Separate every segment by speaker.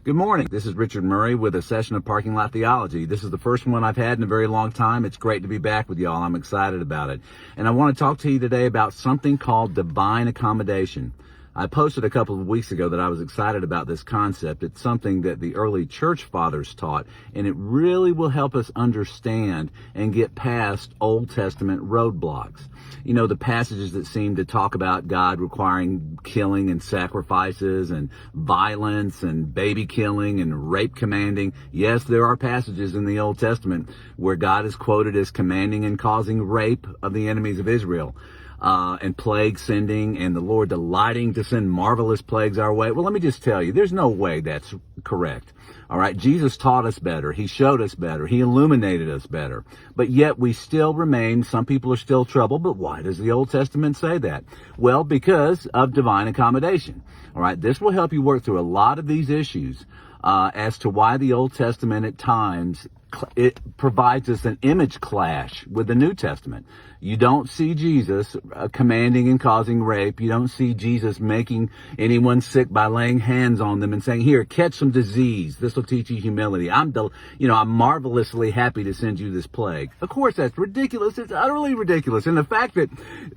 Speaker 1: Good morning. This is Richard Murray with a session of Parking Lot Theology. This is the first one I've had in a very long time. It's great to be back with y'all. I'm excited about it. And I want to talk to you today about something called divine accommodation. I posted a couple of weeks ago that I was excited about this concept. It's something that the early church fathers taught, and it really will help us understand and get past Old Testament roadblocks. You know, the passages that seem to talk about God requiring killing and sacrifices and violence and baby killing and rape commanding. Yes, there are passages in the Old Testament where God is quoted as commanding and causing rape of the enemies of Israel. And plague sending, and the Lord delighting to send marvelous plagues our way. Well, let me just tell you, there's no way that's correct. All right, Jesus taught us better. He showed us better. He illuminated us better. But yet we still remain, some people are still troubled. But why does the Old Testament say that? Well, because of divine accommodation. All right, this will help you work through a lot of these issues as to why the Old Testament at times it provides us an image clash with the New Testament. You don't see Jesus commanding and causing rape. You don't see Jesus making anyone sick by laying hands on them and saying, here, catch some disease. This will teach you humility. I'm marvelously happy to send you this plague. Of course, that's ridiculous. It's utterly ridiculous. And the fact that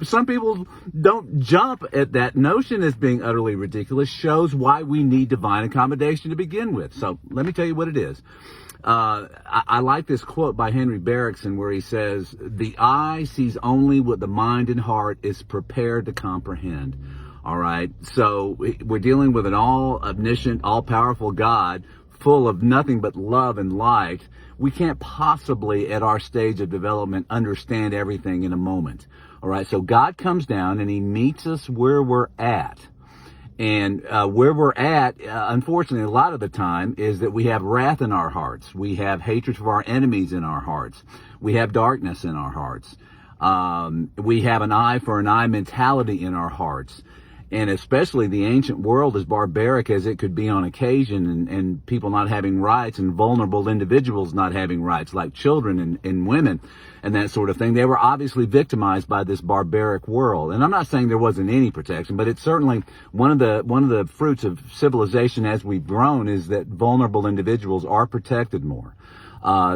Speaker 1: some people don't jump at that notion as being utterly ridiculous shows why we need divine accommodation to begin with. So let me tell you what it is. I like this quote by Henry Bergson where he says, the eye sees only what the mind and heart is prepared to comprehend. All right. So we're dealing with an all-omniscient, all-powerful God full of nothing but love and light. We can't possibly, at our stage of development, understand everything in a moment. All right. So God comes down and he meets us where we're at. And where we're at, unfortunately, a lot of the time is that we have wrath in our hearts. We have hatred for our enemies in our hearts. We have darkness in our hearts. We have an eye for an eye mentality in our hearts. And especially the ancient world, as barbaric as it could be on occasion, and people not having rights and vulnerable individuals not having rights, like children and women and that sort of thing. They were obviously victimized by this barbaric world. And I'm not saying there wasn't any protection, but it's certainly one of the fruits of civilization as we've grown is that vulnerable individuals are protected more.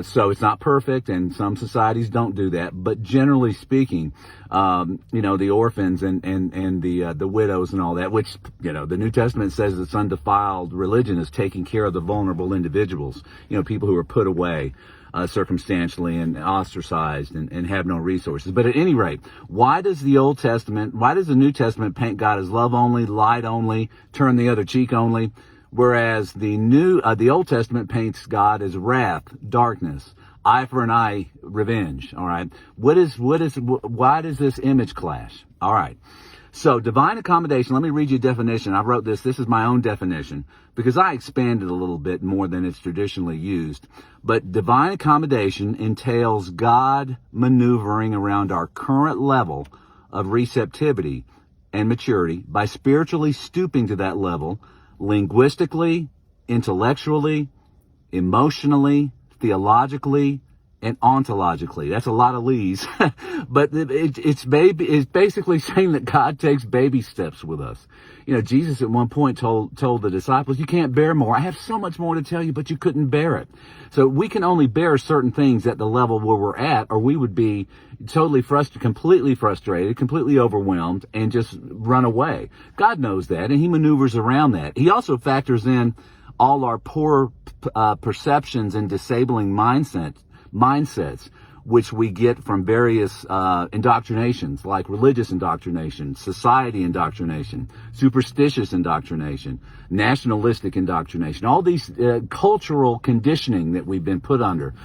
Speaker 1: So it's not perfect, and some societies don't do that. But generally speaking, the orphans and the widows and all that, which, the New Testament says it's undefiled religion is taking care of the vulnerable individuals, people who are put away circumstantially and ostracized and have no resources. But at any rate, why does the New Testament paint God as love only, light only, turn the other cheek only? Whereas the Old Testament paints God as wrath, darkness, eye for an eye, revenge. All right. Why does this image clash? All right. So divine accommodation, let me read you a definition. I wrote this. This is my own definition because I expanded a little bit more than it's traditionally used. But divine accommodation entails God maneuvering around our current level of receptivity and maturity by spiritually stooping to that level, linguistically, intellectually, emotionally, theologically, and ontologically. That's a lot of lees. But it's basically saying that God takes baby steps with us. Jesus at one point told the disciples, you can't bear more. I have so much more to tell you, but you couldn't bear it. So we can only bear certain things at the level where we're at, or we would be totally completely frustrated, completely overwhelmed, and just run away. God knows that, and he maneuvers around that. He also factors in all our poor perceptions and disabling mindsets, which we get from various indoctrinations, like religious indoctrination, society indoctrination, superstitious indoctrination, nationalistic indoctrination, all these cultural conditioning that we've been put under.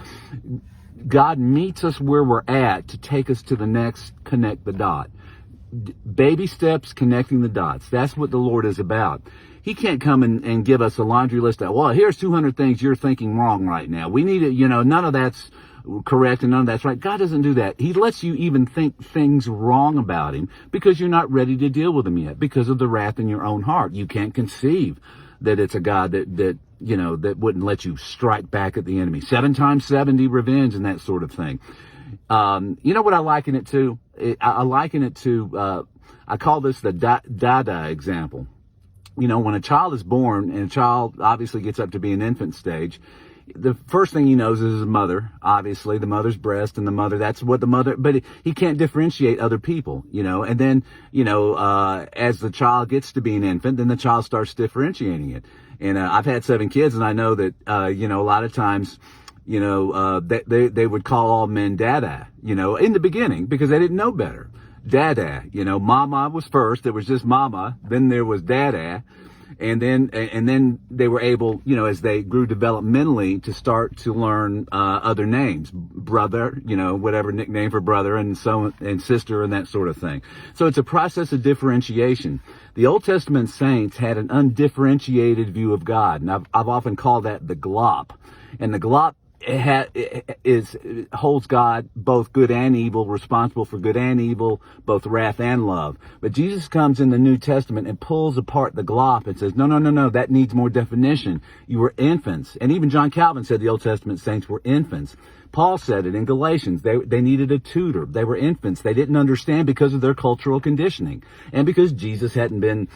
Speaker 1: God meets us where we're at to take us to the next connect the dot. Baby steps, connecting the dots. That's what the Lord is about. He can't come and give us a laundry list of, well, here's 200 things you're thinking wrong right now. We need it, none of that's correct and none of that's right. God doesn't do that. He lets you even think things wrong about him because you're not ready to deal with him yet because of the wrath in your own heart. You can't conceive that it's a God that wouldn't let you strike back at the enemy. 7 times 70 revenge and that sort of thing. You know what I liken it to? I liken it to, I call this the Dada example. when a child is born and a child obviously gets up to be an infant stage, the first thing he knows is his mother, obviously, the mother's breast, and the mother, that's what the mother, but he can't differentiate other people, and then, as the child gets to be an infant, then the child starts differentiating it. And I've had 7 kids, and I know that, a lot of times, they would call all men dada, in the beginning, because they didn't know better. Dada, mama was first, there was just mama, then there was dada. And then they were able, as they grew developmentally, to start to learn other names, brother, whatever nickname for brother, and sister, and that sort of thing. So it's a process of differentiation. The Old Testament saints had an undifferentiated view of God, and I've often called that the glop. And the glop holds God both good and evil, responsible for good and evil, both wrath and love. But Jesus comes in the New Testament and pulls apart the glop and says, no, that needs more definition. You were infants. And even John Calvin said the Old Testament saints were infants. Paul said it in Galatians. They needed a tutor. They were infants. They didn't understand because of their cultural conditioning and because Jesus hadn't been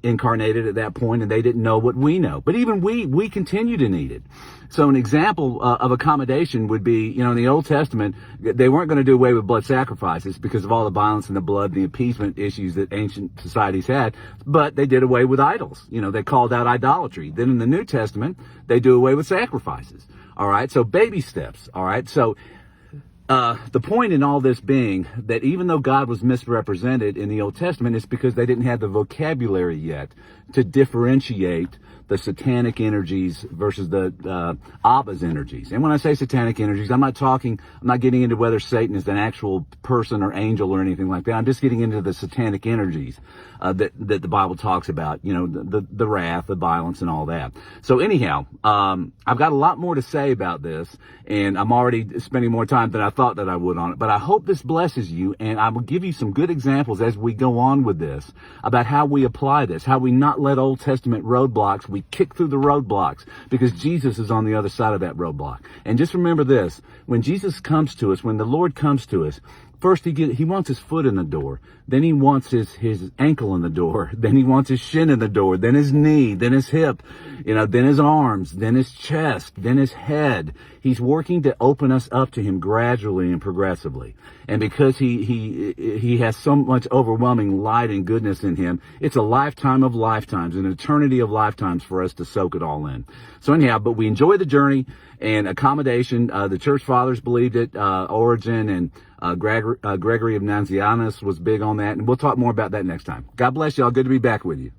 Speaker 1: incarnated at that point, and they didn't know what we know. But even we continue to need it. So an example of accommodation would be, in the Old Testament, they weren't going to do away with blood sacrifices because of all the violence and the blood and the appeasement issues that ancient societies had, but they did away with idols. They called out idolatry. Then in the New Testament, they do away with sacrifices. All right, so baby steps. All right, so the point in all this being that even though God was misrepresented in the Old Testament, it's because they didn't have the vocabulary yet to differentiate the satanic energies versus the Abba's energies. And when I say satanic energies, I'm not getting into whether Satan is an actual person or angel or anything like that. I'm just getting into the satanic energies that the Bible talks about, the wrath, the violence, and all that. So anyhow, I've got a lot more to say about this, and I'm already spending more time than I thought that I would on it. But I hope this blesses you, and I will give you some good examples as we go on with this about how we apply this, how we not let Old Testament roadblocks, we kick through the roadblocks because Jesus is on the other side of that roadblock. And just remember this, when Jesus comes to us, when the Lord comes to us, first he wants his foot in the door, then he wants his ankle in the door, then he wants his shin in the door, then his knee, then his hip, then his arms, then his chest, then his head. He's working to open us up to him gradually and progressively. And because he has so much overwhelming light and goodness in him, it's a lifetime of lifetimes, an eternity of lifetimes for us to soak it all in. So anyhow, but we enjoy the journey and accommodation. The church fathers believed it, Origen and Gregory of Nazianzus was big on that, and we'll talk more about that next time. God bless y'all. Good to be back with you.